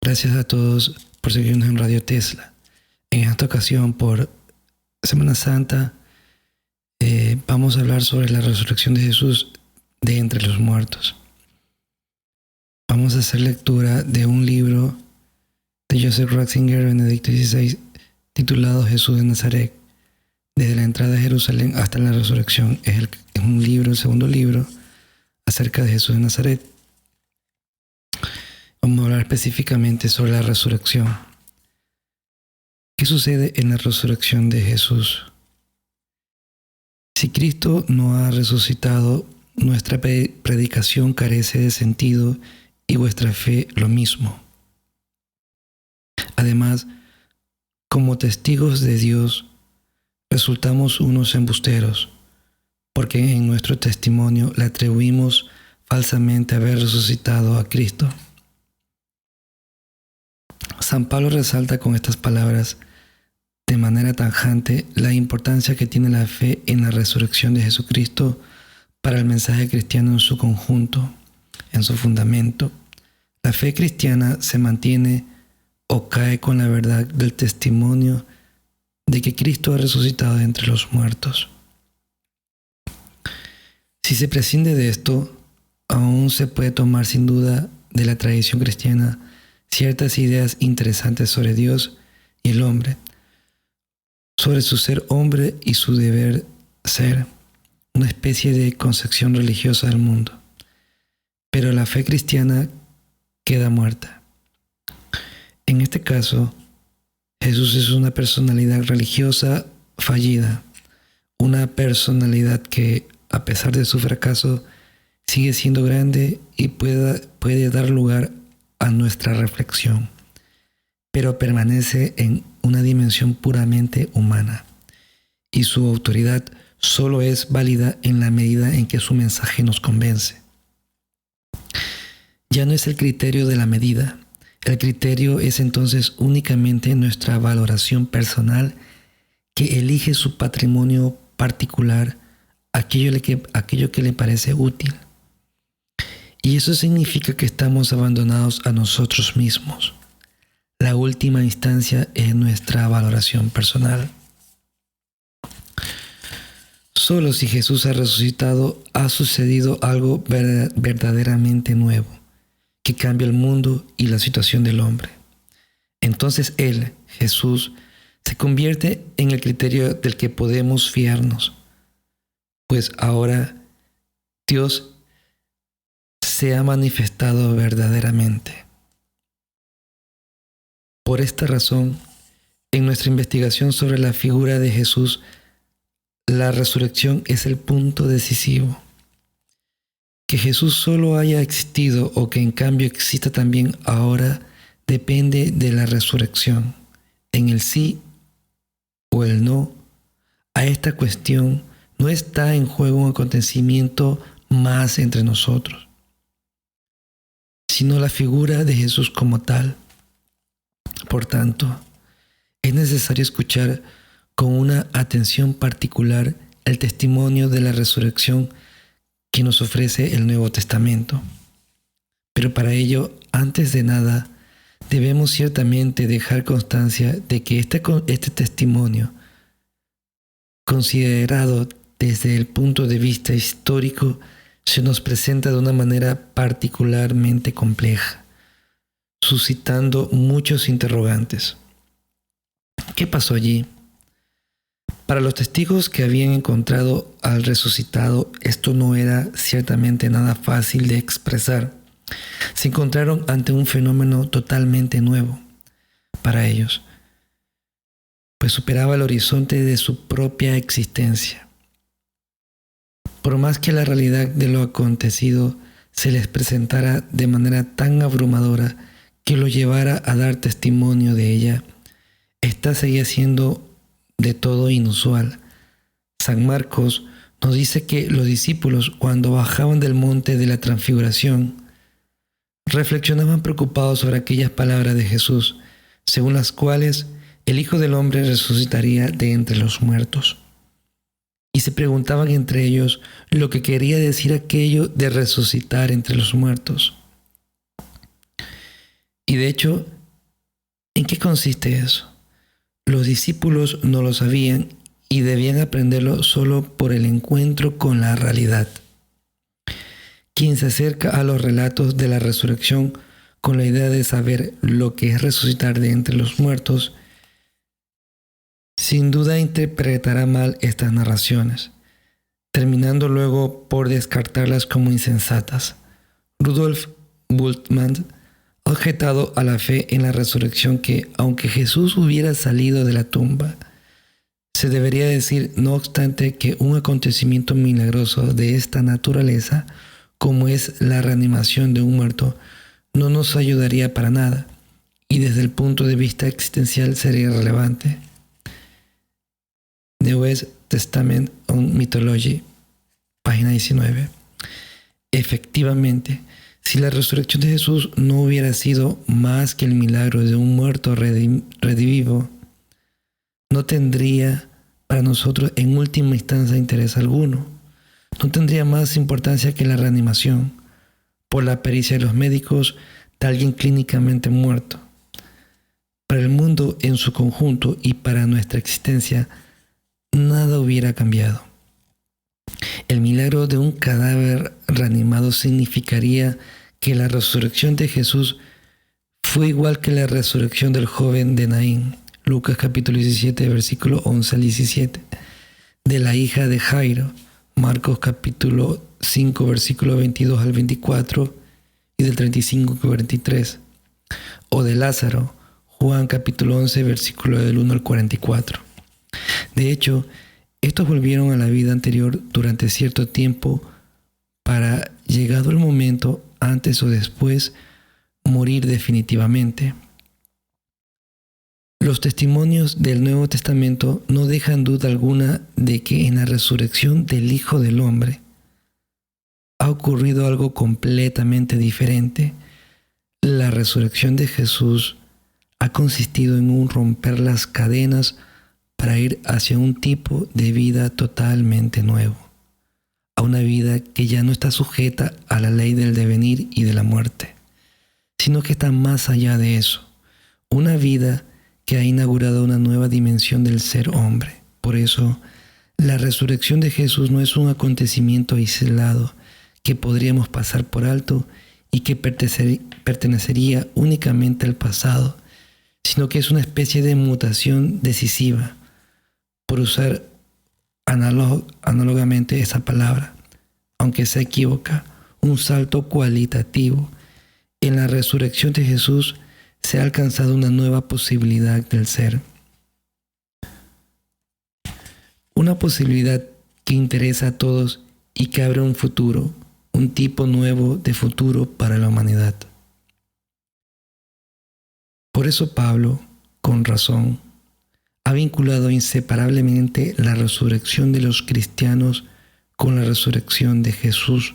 Gracias a todos por seguirnos en Radio Tesla. En esta ocasión, por Semana Santa, vamos a hablar sobre la resurrección de Jesús de entre los muertos. Vamos a hacer lectura de un libro de Joseph Ratzinger, Benedicto XVI, titulado Jesús de Nazaret, desde la entrada a Jerusalén hasta la resurrección. Es un libro, el segundo libro, acerca de Jesús de Nazaret. Vamos a hablar específicamente sobre la resurrección. ¿Qué sucede en la resurrección de Jesús? Si Cristo no ha resucitado, nuestra predicación carece de sentido y vuestra fe lo mismo. Además, como testigos de Dios, resultamos unos embusteros, porque en nuestro testimonio le atribuimos falsamente haber resucitado a Cristo. San Pablo resalta con estas palabras de manera tajante la importancia que tiene la fe en la resurrección de Jesucristo para el mensaje cristiano en su conjunto, en su fundamento. La fe cristiana se mantiene o cae con la verdad del testimonio de que Cristo ha resucitado de entre los muertos. Si se prescinde de esto, aún se puede tomar sin duda de la tradición cristiana ciertas ideas interesantes sobre Dios y el hombre, sobre su ser hombre y su deber ser, una especie de concepción religiosa del mundo. Pero la fe cristiana queda muerta. En este caso, Jesús es una personalidad religiosa fallida, una personalidad que, a pesar de su fracaso, sigue siendo grande y puede dar lugar a nuestra reflexión, pero permanece en una dimensión puramente humana, y su autoridad solo es válida en la medida en que su mensaje nos convence. Ya no es el criterio de la medida. El criterio es entonces únicamente nuestra valoración personal que elige su patrimonio particular, aquello que le parece útil. Y eso significa que estamos abandonados a nosotros mismos. La última instancia es nuestra valoración personal. Solo si Jesús ha resucitado ha sucedido algo verdaderamente nuevo, que cambia el mundo y la situación del hombre. Entonces Él, Jesús, se convierte en el criterio del que podemos fiarnos, pues ahora Dios se ha manifestado verdaderamente. Por esta razón, en nuestra investigación sobre la figura de Jesús, la resurrección es el punto decisivo. Que Jesús solo haya existido o que en cambio exista también ahora depende de la resurrección. En el sí o el no a esta cuestión no está en juego un acontecimiento más entre nosotros, sino la figura de Jesús como tal. Por tanto, es necesario escuchar con una atención particular el testimonio de la resurrección que nos ofrece el Nuevo Testamento. Pero para ello, antes de nada, debemos ciertamente dejar constancia de que este testimonio, considerado desde el punto de vista histórico, se nos presenta de una manera particularmente compleja, suscitando muchos interrogantes. ¿Qué pasó allí? Para los testigos que habían encontrado al resucitado, esto no era ciertamente nada fácil de expresar. Se encontraron ante un fenómeno totalmente nuevo para ellos, pues superaba el horizonte de su propia existencia. Por más que la realidad de lo acontecido se les presentara de manera tan abrumadora que lo llevara a dar testimonio de ella, esta seguía siendo de todo inusual. San Marcos nos dice que los discípulos, cuando bajaban del monte de la Transfiguración, reflexionaban preocupados sobre aquellas palabras de Jesús, según las cuales el Hijo del Hombre resucitaría de entre los muertos. Y se preguntaban entre ellos lo que quería decir aquello de resucitar entre los muertos. Y de hecho, ¿en qué consiste eso? Los discípulos no lo sabían y debían aprenderlo solo por el encuentro con la realidad. Quien se acerca a los relatos de la resurrección con la idea de saber lo que es resucitar de entre los muertos, sin duda interpretará mal estas narraciones, terminando luego por descartarlas como insensatas. Rudolf Bultmann ha objetado a la fe en la resurrección que, aunque Jesús hubiera salido de la tumba, se debería decir, no obstante, que un acontecimiento milagroso de esta naturaleza, como es la reanimación de un muerto, no nos ayudaría para nada, y desde el punto de vista existencial sería irrelevante. New Testament on Mythology, página 19. Efectivamente, si la resurrección de Jesús no hubiera sido más que el milagro de un muerto redivivo, no tendría para nosotros en última instancia interés alguno. No tendría más importancia que la reanimación, por la pericia de los médicos, de alguien clínicamente muerto. Para el mundo en su conjunto y para nuestra existencia, nada hubiera cambiado. El milagro de un cadáver reanimado significaría que la resurrección de Jesús fue igual que la resurrección del joven de Naín, Lucas capítulo 17, versículo 11 al 17, de la hija de Jairo, Marcos capítulo 5, versículo 22 al 24 y del 35 al 43, o de Lázaro, Juan capítulo 11, versículo del 1 al 44. De hecho, estos volvieron a la vida anterior durante cierto tiempo para, llegado el momento, antes o después, morir definitivamente. Los testimonios del Nuevo Testamento no dejan duda alguna de que en la resurrección del Hijo del Hombre ha ocurrido algo completamente diferente. La resurrección de Jesús ha consistido en un romper las cadenas para ir hacia un tipo de vida totalmente nuevo, a una vida que ya no está sujeta a la ley del devenir y de la muerte, sino que está más allá de eso, una vida que ha inaugurado una nueva dimensión del ser hombre. Por eso, la resurrección de Jesús no es un acontecimiento aislado que podríamos pasar por alto y que pertenecería únicamente al pasado, sino que es una especie de mutación decisiva, por usar análogamente esa palabra, aunque se equivoca, un salto cualitativo. En la resurrección de Jesús se ha alcanzado una nueva posibilidad del ser. Una posibilidad que interesa a todos y que abre un futuro, un tipo nuevo de futuro para la humanidad. Por eso Pablo, con razón, ha vinculado inseparablemente la resurrección de los cristianos con la resurrección de Jesús.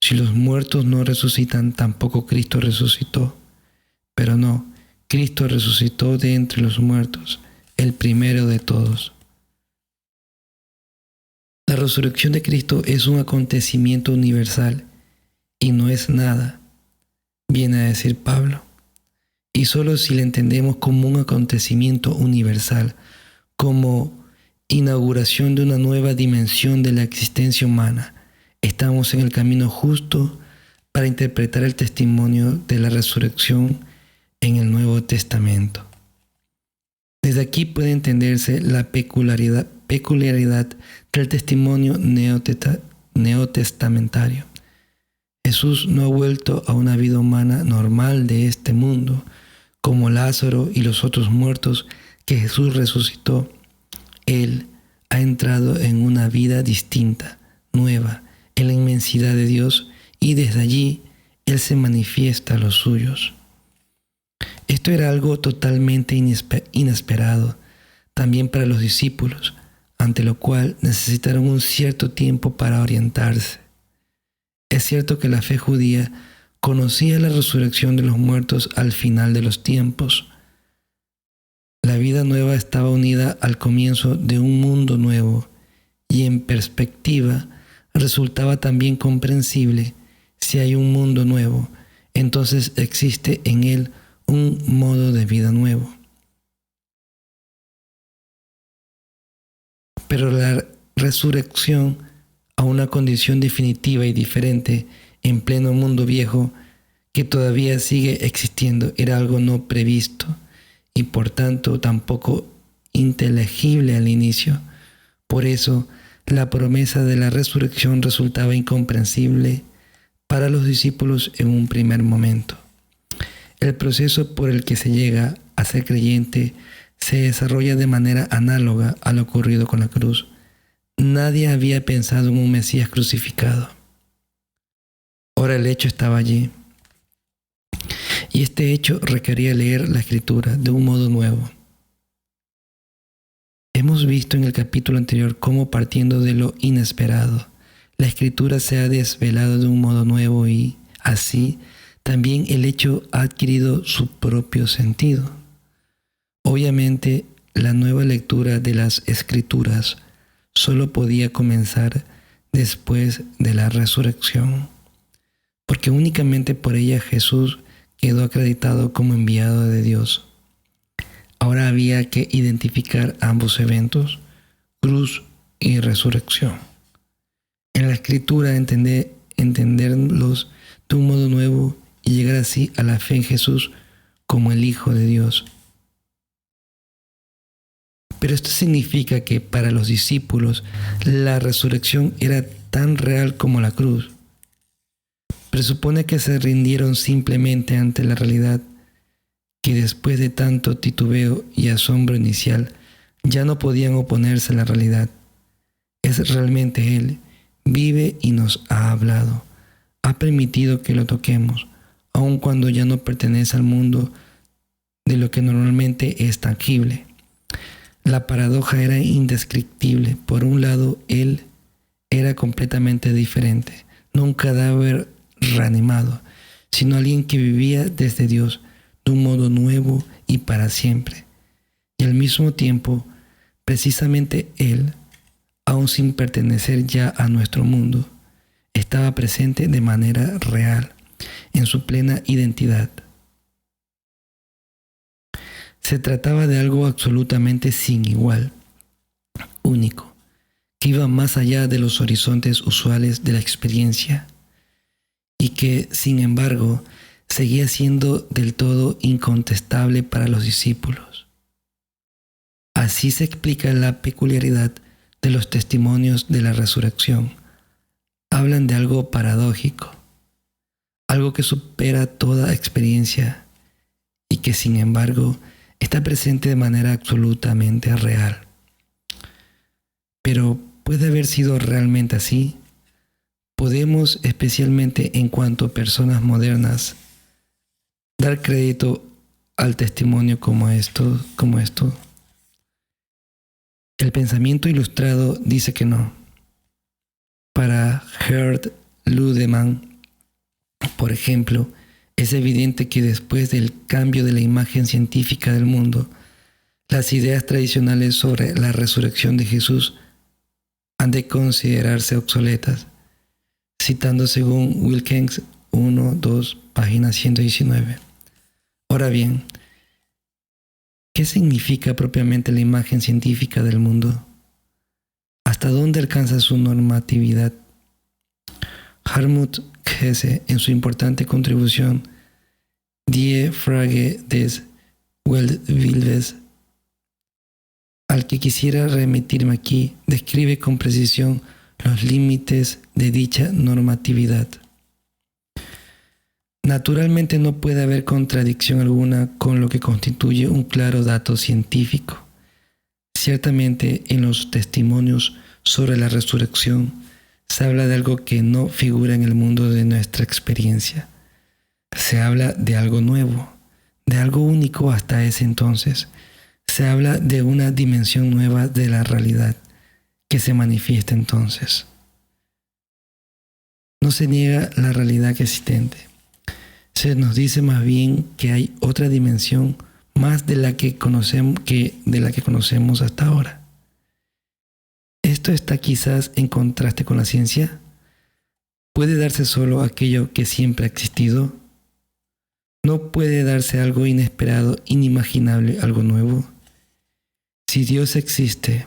Si los muertos no resucitan, tampoco Cristo resucitó. Pero no, Cristo resucitó de entre los muertos, el primero de todos. La resurrección de Cristo es un acontecimiento universal y no es nada, viene a decir Pablo. Y solo si la entendemos como un acontecimiento universal, como inauguración de una nueva dimensión de la existencia humana, estamos en el camino justo para interpretar el testimonio de la resurrección en el Nuevo Testamento. Desde aquí puede entenderse la peculiaridad del testimonio neotestamentario. Jesús no ha vuelto a una vida humana normal de este mundo, como Lázaro y los otros muertos que Jesús resucitó. Él ha entrado en una vida distinta, nueva, en la inmensidad de Dios, y desde allí Él se manifiesta a los suyos. Esto era algo totalmente inesperado, también para los discípulos, ante lo cual necesitaron un cierto tiempo para orientarse. Es cierto que la fe judía conocía la resurrección de los muertos al final de los tiempos. La vida nueva estaba unida al comienzo de un mundo nuevo y en perspectiva resultaba también comprensible: si hay un mundo nuevo, entonces existe en él un modo de vida nuevo. Pero la resurrección a una condición definitiva y diferente en pleno mundo viejo que todavía sigue existiendo era algo no previsto y por tanto tampoco inteligible al inicio. Por eso la promesa de la resurrección resultaba incomprensible para los discípulos en un primer momento. El proceso por el que se llega a ser creyente se desarrolla de manera análoga a lo ocurrido con la cruz. Nadie había pensado en un Mesías crucificado. Ahora el hecho estaba allí. Y este hecho requería leer la Escritura de un modo nuevo. Hemos visto en el capítulo anterior cómo, partiendo de lo inesperado, la Escritura se ha desvelado de un modo nuevo y, así, también el hecho ha adquirido su propio sentido. Obviamente, la nueva lectura de las Escrituras solo podía comenzar después de la resurrección, porque únicamente por ella Jesús quedó acreditado como enviado de Dios. Ahora había que identificar ambos eventos, cruz y resurrección. En la Escritura entenderlos de un modo nuevo y llegar así a la fe en Jesús como el Hijo de Dios. Pero esto significa que para los discípulos la resurrección era tan real como la cruz. Presupone que se rindieron simplemente ante la realidad que después de tanto titubeo y asombro inicial ya no podían oponerse a la realidad. Es realmente Él, vive y nos ha hablado, ha permitido que lo toquemos, aun cuando ya no pertenece al mundo de lo que normalmente es tangible. La paradoja era indescriptible. Por un lado, Él era completamente diferente, no un cadáver reanimado, sino alguien que vivía desde Dios de un modo nuevo y para siempre. Y al mismo tiempo, precisamente Él, aun sin pertenecer ya a nuestro mundo, estaba presente de manera real, en su plena identidad. Se trataba de algo absolutamente sin igual, único, que iba más allá de los horizontes usuales de la experiencia y que, sin embargo, seguía siendo del todo incontestable para los discípulos. Así se explica la peculiaridad de los testimonios de la resurrección. Hablan de algo paradójico, algo que supera toda experiencia y que, sin embargo, está presente de manera absolutamente real. Pero ¿puede haber sido realmente así? Podemos, especialmente en cuanto a personas modernas, dar crédito al testimonio como esto. El pensamiento ilustrado dice que no. Para Gerd Ludemann, por ejemplo, es evidente que después del cambio de la imagen científica del mundo, las ideas tradicionales sobre la resurrección de Jesús han de considerarse obsoletas, citando según Wilkens 1-2, página 119. Ahora bien, ¿qué significa propiamente la imagen científica del mundo? ¿Hasta dónde alcanza su normatividad? Hartmut Hesse, en su importante contribución Die Frage des Weltbildes, al que quisiera remitirme aquí, describe con precisión los límites de dicha normatividad. Naturalmente no puede haber contradicción alguna con lo que constituye un claro dato científico. Ciertamente, en los testimonios sobre la resurrección se habla de algo que no figura en el mundo de nuestra experiencia. Se habla de algo nuevo, de algo único hasta ese entonces. Se habla de una dimensión nueva de la realidad que se manifiesta entonces. No se niega la realidad existente. Se nos dice más bien que hay otra dimensión más de la que conocemos hasta ahora. ¿Esto está quizás en contraste con la ciencia? ¿Puede darse solo aquello que siempre ha existido? ¿No puede darse algo inesperado, inimaginable, algo nuevo? Si Dios existe,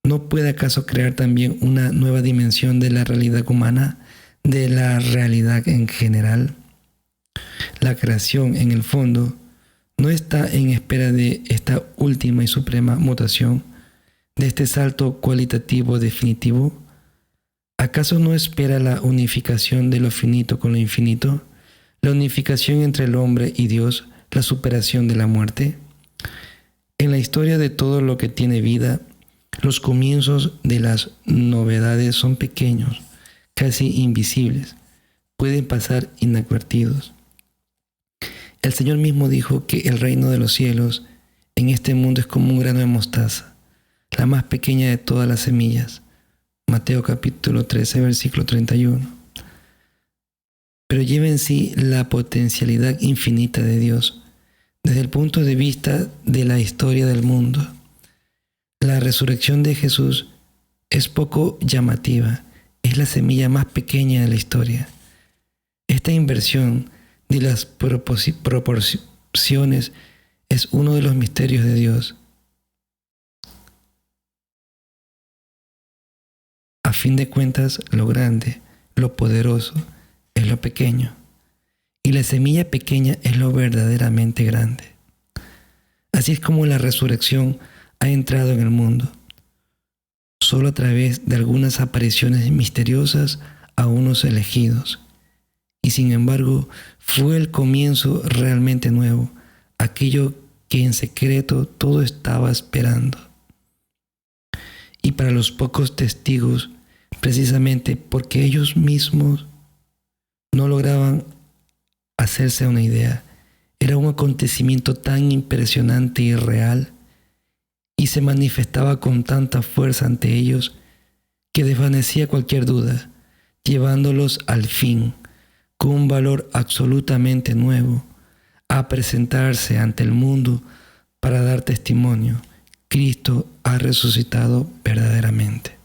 ¿no puede acaso crear también una nueva dimensión de la realidad humana, de la realidad en general? La creación, en el fondo, no está en espera de esta última y suprema mutación, de este salto cualitativo definitivo. ¿Acaso no espera la unificación de lo finito con lo infinito? ¿La unificación entre el hombre y Dios? ¿La superación de la muerte? En la historia de todo lo que tiene vida, los comienzos de las novedades son pequeños, casi invisibles, pueden pasar inadvertidos. El Señor mismo dijo que el reino de los cielos en este mundo es como un grano de mostaza, la más pequeña de todas las semillas. Mateo capítulo 13, versículo 31. Pero lleva en sí la potencialidad infinita de Dios, desde el punto de vista de la historia del mundo. La resurrección de Jesús es poco llamativa, es la semilla más pequeña de la historia. Esta inversión de las proporciones es uno de los misterios de Dios. A fin de cuentas, lo grande, lo poderoso, es lo pequeño. Y la semilla pequeña es lo verdaderamente grande. Así es como la resurrección ha entrado en el mundo, solo a través de algunas apariciones misteriosas a unos elegidos. Y sin embargo, fue el comienzo realmente nuevo, aquello que en secreto todo estaba esperando. Y para los pocos testigos, precisamente porque ellos mismos no lograban hacerse una idea, era un acontecimiento tan impresionante y real, y se manifestaba con tanta fuerza ante ellos que desvanecía cualquier duda, llevándolos al fin, con un valor absolutamente nuevo, a presentarse ante el mundo para dar testimonio. Cristo ha resucitado verdaderamente.